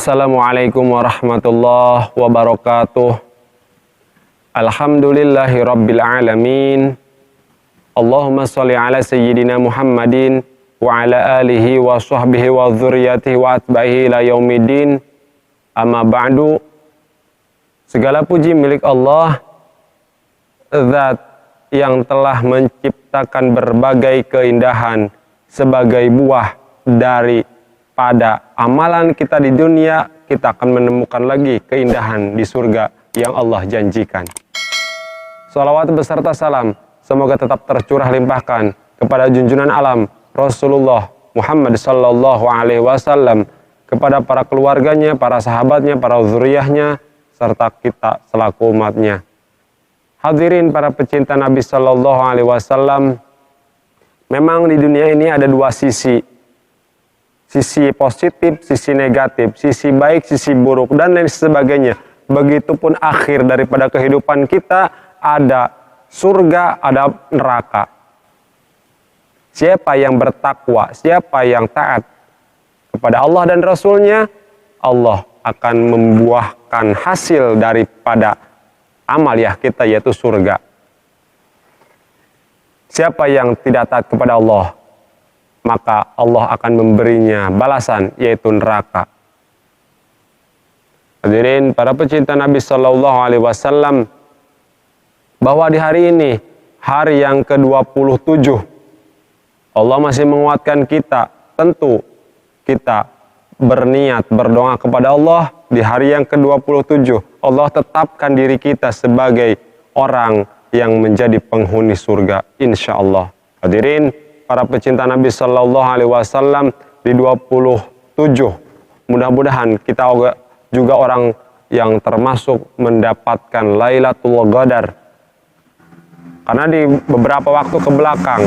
Assalamualaikum warahmatullahi wabarakatuh. Alhamdulillahi rabbil alamin. Allahumma sholli ala sayyidina Muhammadin wa ala alihi wa sahbihi wa dzurriyyatihi wa atba'ihi ila yaumiddin. Amma ba'du. Segala puji milik Allah, Zat yang telah menciptakan berbagai keindahan sebagai buah daripada amalan kita di dunia. Kita akan menemukan lagi keindahan di surga yang Allah janjikan. Salawat beserta salam semoga tetap tercurah limpahkan kepada junjungan alam Rasulullah Muhammad sallallahu alaihi wasallam, kepada para keluarganya, para sahabatnya, para zuriyahnya, serta kita selaku umatnya. Hadirin para pecinta Nabi sallallahu alaihi wasallam, memang di dunia ini ada dua sisi. Sisi positif, sisi negatif, sisi baik, sisi buruk, dan lain sebagainya. Begitupun akhir daripada kehidupan kita, ada surga, ada neraka. Siapa yang bertakwa, siapa yang taat kepada Allah dan Rasul-Nya, Allah akan membuahkan hasil daripada amaliah kita, yaitu surga. Siapa yang tidak taat kepada Allah, maka Allah akan memberinya balasan, yaitu neraka. Hadirin para pecinta Nabi Sallallahu Alaihi Wasallam, bahwa di hari ini, hari yang ke-27, Allah masih menguatkan kita. Tentu kita berniat berdoa kepada Allah di hari yang ke-27. Allah tetapkan diri kita sebagai orang yang menjadi penghuni surga, insya Allah. Hadirin para pecinta Nabi Sallallahu Alaihi Wasallam, di 27, mudah-mudahan kita juga orang yang termasuk mendapatkan Lailatul Qadar. Karena di beberapa waktu ke belakang,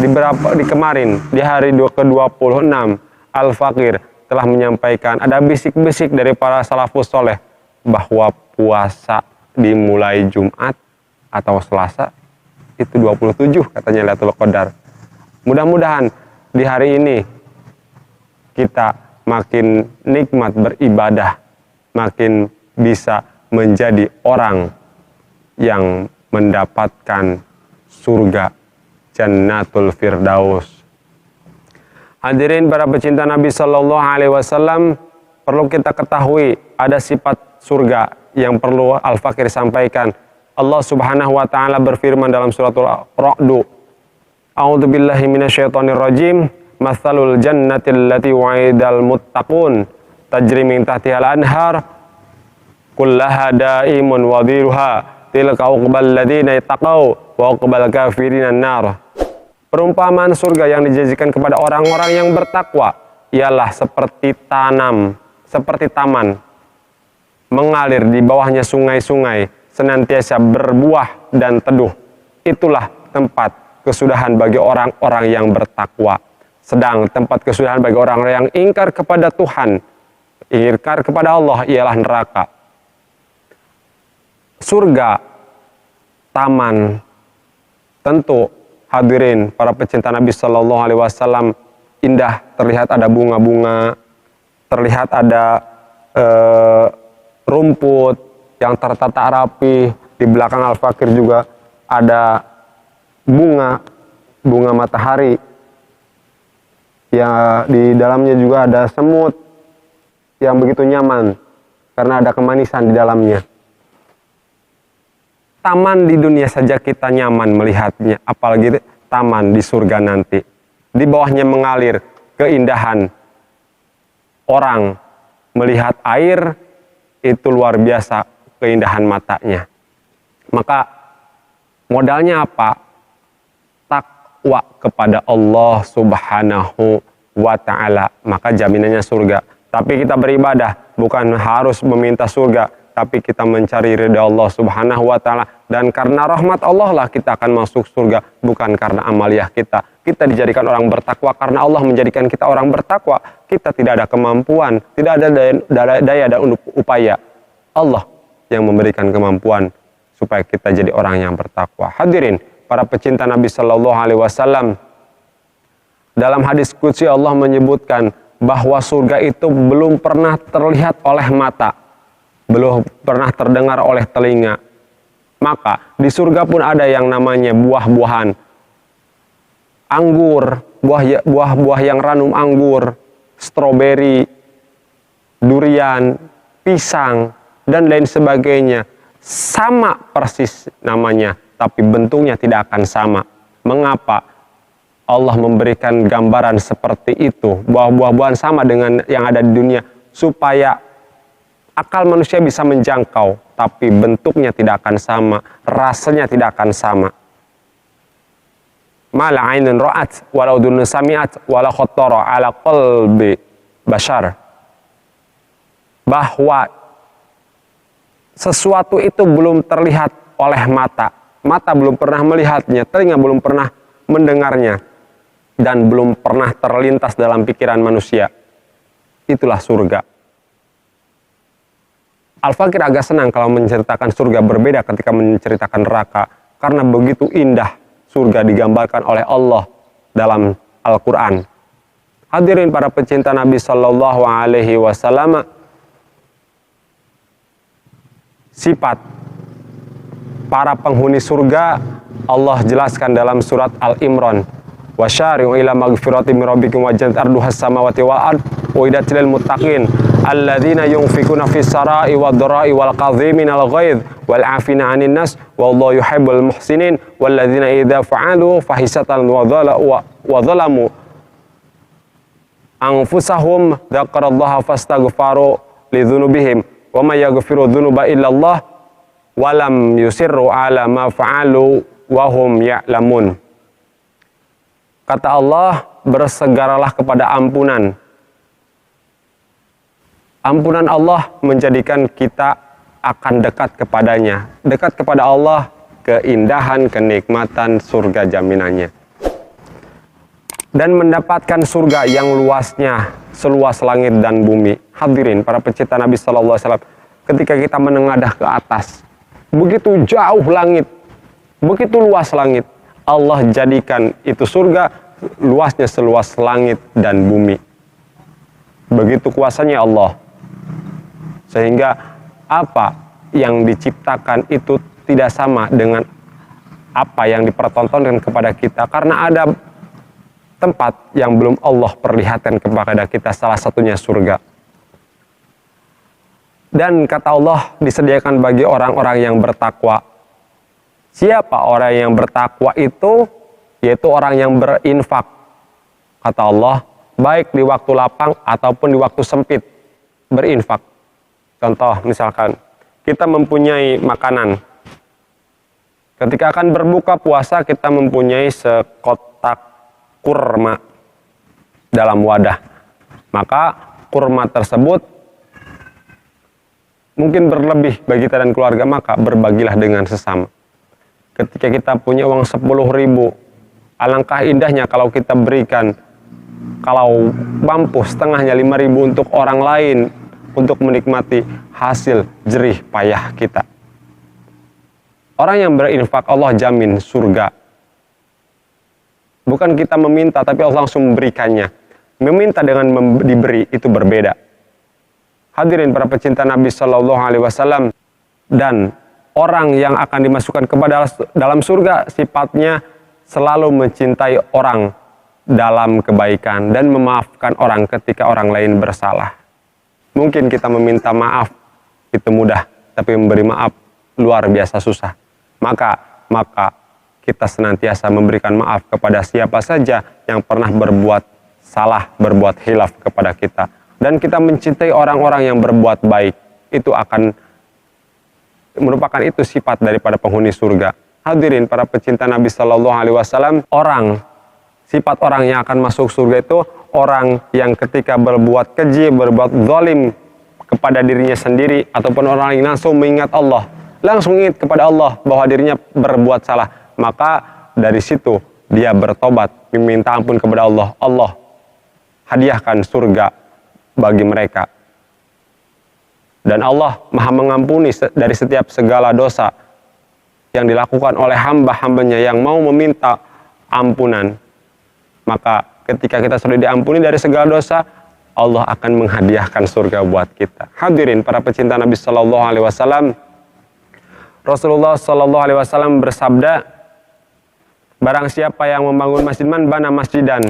di kemarin, di hari ke-26, Al-Fakir telah menyampaikan, ada bisik-bisik dari para salafus soleh, bahwa puasa dimulai Jumat atau Selasa, itu 27 katanya Lailatul Qadar. Mudah-mudahan di hari ini kita makin nikmat beribadah, makin bisa menjadi orang yang mendapatkan surga Jannatul Firdaus. Hadirin para pecinta Nabi Sallallahu Alaihi Wasallam, perlu kita ketahui ada sifat surga yang perlu Al-Fakir sampaikan. Allah Subhanahu wa taala berfirman dalam suratul Ra'd, A'udzu billahi minasyaitonir rajim. Matsalul jannati allati wa'idal muttaqun tajri min tahtiha al-anhar kullaha da'imun wa dhiruha tilka uqbal ladzina ittaqau wa uqbal kafirin an-nar. Perumpamaan surga yang dijanjikan kepada orang-orang yang bertakwa ialah seperti taman mengalir di bawahnya sungai-sungai, senantiasa berbuah dan teduh. Itulah tempat kesudahan bagi orang-orang yang bertakwa. Sedang tempat kesudahan bagi orang-orang yang ingkar kepada Tuhan, ingkar kepada Allah, ialah neraka. Surga, taman, tentu hadirin para pecinta Nabi Sallallahu Alaihi Wasallam, indah, terlihat ada bunga-bunga, terlihat ada rumput yang tertata rapi. Di belakang Al-Fakir juga ada bunga matahari, ya, di dalamnya juga ada semut yang begitu nyaman karena ada kemanisan di dalamnya. Taman di dunia saja kita nyaman melihatnya, apalagi taman di surga nanti. Di bawahnya mengalir keindahan. Orang melihat air itu luar biasa keindahan matanya. Maka modalnya apa? Takwa kepada Allah Subhanahu wa ta'ala, maka jaminannya surga. Tapi kita beribadah bukan harus meminta surga, tapi kita mencari ridha Allah Subhanahu wa ta'ala, dan karena rahmat Allah lah kita akan masuk surga, bukan karena amaliah kita. kita dijadikan orang bertakwa karena Allah menjadikan kita orang bertakwa. Kita tidak ada kemampuan, tidak ada daya dan upaya. Allah yang memberikan kemampuan supaya kita jadi orang yang bertakwa. Hadirin, para pecinta Nabi Shallallahu Alaihi Wasallam, dalam hadis qudsi Allah menyebutkan bahwa surga itu belum pernah terlihat oleh mata, belum pernah terdengar oleh telinga. Maka di surga pun ada yang namanya buah-buahan, anggur, buah-buah yang ranum anggur, stroberi, durian, pisang, dan lain sebagainya. Sama persis namanya, tapi bentuknya tidak akan sama. Mengapa? Allah memberikan gambaran seperti itu, buah-buahan sama dengan yang ada di dunia, supaya akal manusia bisa menjangkau, tapi bentuknya tidak akan sama, rasanya tidak akan sama. Mala ainun ra'at walau udhunun sami'at wala khattara ala qalbi bashar. Bahwa sesuatu itu belum terlihat oleh mata. Mata belum pernah melihatnya, telinga belum pernah mendengarnya, dan belum pernah terlintas dalam pikiran manusia. Itulah surga. Al-Fakir agak senang kalau menceritakan surga, berbeda ketika menceritakan neraka, karena begitu indah surga digambarkan oleh Allah dalam Al-Quran. Hadirin para pecinta Nabi Sallallahu Alaihi Wasallam, sifat para penghuni surga Allah jelaskan dalam surat Al-Imran. Wasyari'u ila magfirati min rabbikum wa jannati arduhas samawati wal ard uiddat lil muttaqin alladzina yunfikuna fis sarai wad dharai wal kadhiminal ghaidh wal 'afina 'anil nas wallahu yuhibbul muhsinin walladzina idza fa'alu fahisatan wa dhalamu anfusahum dzakarallaha fastaghfaru lidzunubihim wa may yaghfiru dzunuba illallah wa lam yusirru 'ala ma fa'alu wa hum ya'lamun. Kata Allah, bersegeralah kepada ampunan. Ampunan Allah menjadikan kita akan dekat kepadanya. Dekat kepada Allah, keindahan, kenikmatan surga jaminannya. Dan mendapatkan surga yang luasnya seluas langit dan bumi. Hadirin, para pecinta Nabi Sallallahu Alaihi Wasallam, ketika kita menengadah ke atas, begitu jauh langit, begitu luas langit, Allah jadikan itu surga luasnya seluas langit dan bumi. Begitu kuasanya Allah. Sehingga apa yang diciptakan itu tidak sama dengan apa yang dipertontonkan kepada kita. Karena ada tempat yang belum Allah perlihatkan kepada kita, salah satunya surga. Dan kata Allah, disediakan bagi orang-orang yang bertakwa. Siapa orang yang bertakwa itu? Yaitu orang yang berinfak. Kata Allah, baik di waktu lapang ataupun di waktu sempit, berinfak. Contoh misalkan, kita mempunyai makanan. Ketika akan berbuka puasa, kita mempunyai sekotak kurma dalam wadah. Maka kurma tersebut mungkin berlebih bagi kita dan keluarga, maka berbagilah dengan sesama. Ketika kita punya uang 10.000, alangkah indahnya kalau kita berikan, kalau mampu setengahnya 5.000 untuk orang lain, untuk menikmati hasil jerih payah kita. Orang yang berinfak Allah jamin surga. Bukan kita meminta, tapi Allah langsung memberikannya. Meminta dengan diberi itu berbeda. Hadirin para pecinta Nabi Sallallahu Alaihi Wasallam, dan orang yang akan dimasukkan kepada dalam surga sifatnya selalu mencintai orang dalam kebaikan dan memaafkan orang ketika orang lain bersalah. Mungkin kita meminta maaf itu mudah, tapi memberi maaf luar biasa susah. Maka kita senantiasa memberikan maaf kepada siapa saja yang pernah berbuat salah, berbuat khilaf kepada kita. Dan kita mencintai orang-orang yang berbuat baik. Itu akan merupakan itu sifat daripada penghuni surga. Hadirin para pecinta Nabi Sallallahu Alaihi Wasallam, sifat orang yang akan masuk surga itu orang yang ketika berbuat keji, berbuat zalim kepada dirinya sendiri ataupun orang lain, langsung mengingat Allah, langsung ingat kepada Allah bahwa dirinya berbuat salah. Maka dari situ dia bertobat, meminta ampun kepada Allah, Allah hadiahkan surga bagi mereka. Dan Allah Maha mengampuni dari setiap segala dosa yang dilakukan oleh hamba-hambanya yang mau meminta ampunan. Maka ketika kita sudah diampuni dari segala dosa, Allah akan menghadiahkan surga buat kita. Hadirin para pecinta Nabi Sallallahu Alaihi Wasallam, Rasulullah Sallallahu Alaihi Wasallam bersabda, barang siapa yang membangun masjid, man bana masjidan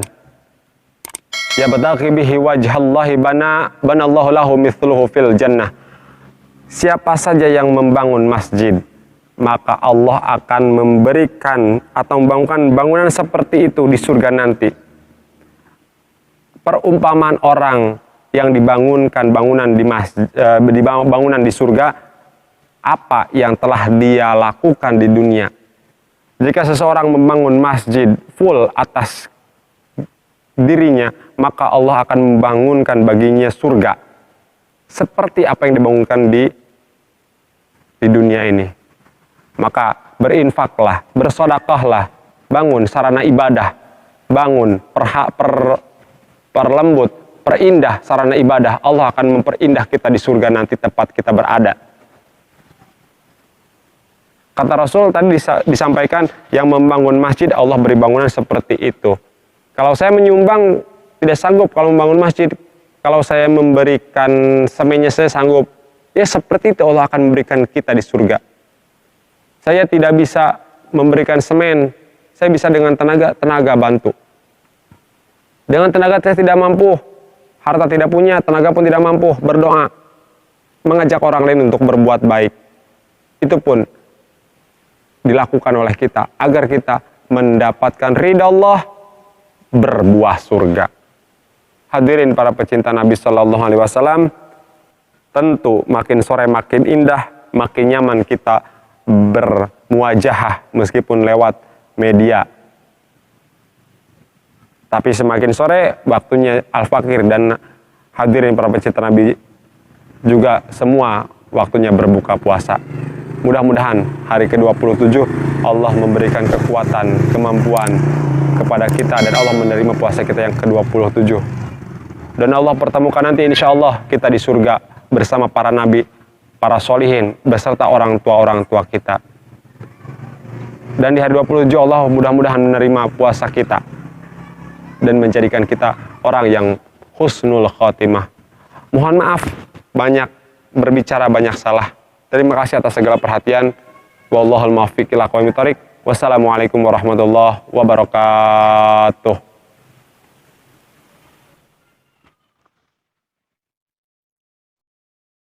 yabtaghi bihi wajhallahi banallahu lahu mithluhu fil jannah. Siapa saja yang membangun masjid, maka Allah akan memberikan atau membangunkan bangunan seperti itu di surga nanti. Perumpamaan orang yang dibangunkan bangunan di masjid, bangunan di surga, apa yang telah dia lakukan di dunia. Jika seseorang membangun masjid full atas dirinya, maka Allah akan membangunkan baginya surga seperti apa yang dibangunkan di dunia ini. Maka berinfaklah, bersodakahlah, bangun sarana ibadah, bangun perlembut, perindah sarana ibadah. Allah akan memperindah kita di surga nanti tempat kita berada. Kata Rasul tadi disampaikan, yang membangun masjid Allah beri bangunan seperti itu. Kalau saya menyumbang tidak sanggup kalau membangun masjid. Kalau saya memberikan semennya saya sanggup. Ya seperti itu Allah akan memberikan kita di surga. Saya tidak bisa memberikan semen. Saya bisa dengan tenaga bantu. Dengan tenaga saya tidak mampu. Harta tidak punya, tenaga pun tidak mampu. Berdoa. Mengajak orang lain untuk berbuat baik. Itu pun dilakukan oleh kita agar kita mendapatkan ridha Allah, berbuah surga. Hadirin para pecinta Nabi Sallallahu Alaihi Wasallam, tentu makin sore makin indah, makin nyaman kita bermuajahah meskipun lewat media. Tapi semakin sore waktunya al-fakir, dan hadirin para pecinta Nabi juga semua waktunya berbuka puasa. Mudah-mudahan hari ke-27 Allah memberikan kekuatan, kemampuan kepada kita, dan Allah menerima puasa kita yang ke-27. Dan Allah pertemukan nanti insya Allah kita di surga bersama para nabi, para solihin, beserta orang tua kita. Dan di hari 27 Allah mudah-mudahan menerima puasa kita dan menjadikan kita orang yang husnul khotimah. Mohon maaf banyak berbicara, banyak salah. Terima kasih atas segala perhatian. Wallahul muwaffiq ila aqwamit thoriq. Wassalamualaikum warahmatullahi wabarakatuh.